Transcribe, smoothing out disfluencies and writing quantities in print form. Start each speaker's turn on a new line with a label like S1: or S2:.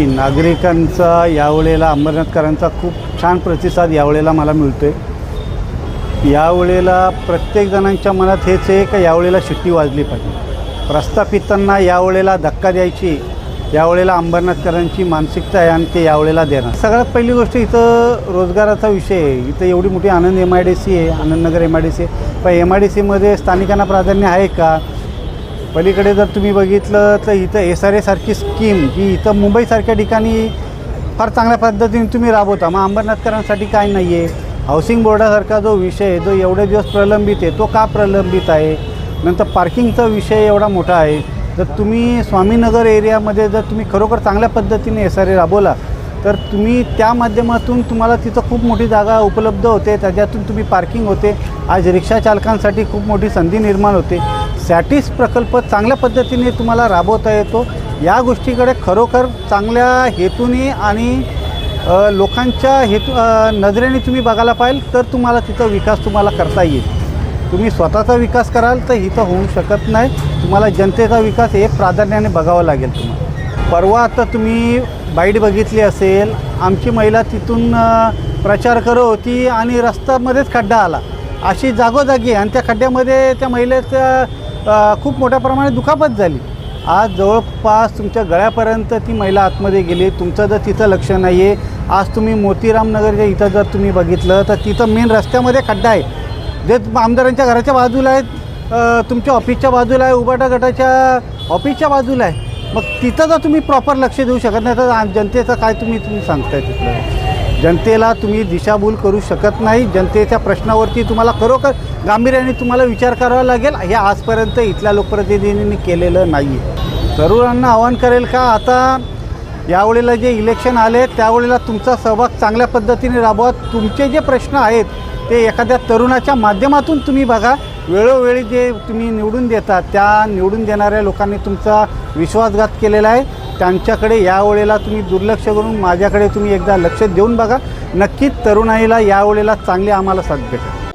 S1: नागरिकांचा यावेळेला अंबरनाथकरांचा खूप छान प्रतिसाद यावेळेला मला मिळतोय। यावेळेला प्रत्येक जणांच्या मनात हेच आहे की यावेळेला शिट्टी वाजली पाहिजे। प्रस्थापितांना यावेळेला धक्का द्यायची यावेळेला अंबरनाथकरांची मानसिकता आहे आणि ते यावेळेला देणार। सगळ्यात पहिली गोष्ट इथं रोजगाराचा विषय आहे। इथं एवढी मोठी आनंद MIDC आहे, आनंदनगर MIDC आहे, पण MIDCमध्ये स्थानिकांना प्राधान्य आहे का? पलीकडे जर तुम्ही बघितलं तर इथं SRA सारखी स्कीम जी इथं मुंबईसारख्या ठिकाणी फार चांगल्या पद्धतीने तुम्ही राबवता, मग अंबरनाथकरांसाठी काय नाही आहे? हाऊसिंग बोर्डासारखा जो विषय आहे जो एवढे दिवस प्रलंबित आहे तो का प्रलंबित आहे? नंतर पार्किंगचा विषय एवढा मोठा आहे। जर तुम्ही स्वामीनगर एरियामध्ये जर तुम्ही खरोखर चांगल्या पद्धतीने SRA राबवला तर तुम्ही त्या माध्यमातून तुम्हाला तिथं खूप मोठी जागा उपलब्ध होते, त्याच्यातून तुम्ही पार्किंग होते। आज रिक्षा चालकांसाठी खूप मोठी संधी निर्माण होते। सॅटिस प्रकल्प चांगल्या पद्धतीने तुम्हाला राबवता येतो। या गोष्टीकडे खरोखर चांगल्या हेतूने आणि लोकांच्या नजरेने तुम्ही बघायला पाहिजे तर तुम्हाला तिथं विकास तुम्हाला करता येईल। तुम्ही स्वतःचा विकास कराल तर इथं होऊ शकत नाही, तुम्हाला जनतेचा विकास हे प्राधान्याने बघावं लागेल। तुम्हाला परवा आता तुम्ही बाईट बघितली असेल, आमची महिला तिथून प्रचार करत होती आणि रस्त्यामध्येच खड्डा आला, अशी जागोजागी आणि त्या खड्ड्यामध्ये त्या महिलेचं खूप मोठ्या प्रमाणात दुखापत झाली। आज जवळपास तुमच्या गळ्यापर्यंत ती महिला आतमध्ये गेली, तुमचं जर तिथं लक्ष नाही आहे। आज तुम्ही मोतीराम नगरच्या इथं जर तुम्ही बघितलं तर तिथं मेन रस्त्यामध्ये खड्डा आहे, जे आमदारांच्या घराच्या बाजूला आहेत, तुमच्या ऑफिसच्या बाजूला आहे, उबाटा गटाच्या ऑफिसच्या बाजूला आहे। मग तिथं जर तुम्ही प्रॉपर लक्ष देऊ शकत नाही तर जनतेचं काय तुम्ही सांगताय? तिथलं जनतेला तुम्ही दिशाभूल करू शकत नाही। जनतेच्या प्रश्नावरती तुम्हाला खरोखर गांभीर्याने तुम्हाला विचार करावा लागेल। हे आजपर्यंत इथल्या लोकप्रतिनिधींनी केलेलं नाही आहे। तरुणांना आवाहन करेल का, आता यावेळेला जे इलेक्शन आले त्यावेळेला तुमचा सहभाग चांगल्या पद्धतीने राबवा। तुमचे जे प्रश्न आहेत ते एखाद्या तरुणाच्या माध्यमातून तुम्ही बघा। वेळोवेळी जे तुम्ही निवडून देता त्या निवडून देणाऱ्या लोकांनी तुमचा विश्वासघात केलेला आहे, त्यांच्याकडे यावेळेला तुम्ही दुर्लक्ष करून माझ्याकडे तुम्ही एकदा लक्ष देऊन बघा। नक्कीच तरुणाईला यावेळेला चांगली आम्हाला साथ भेटेल।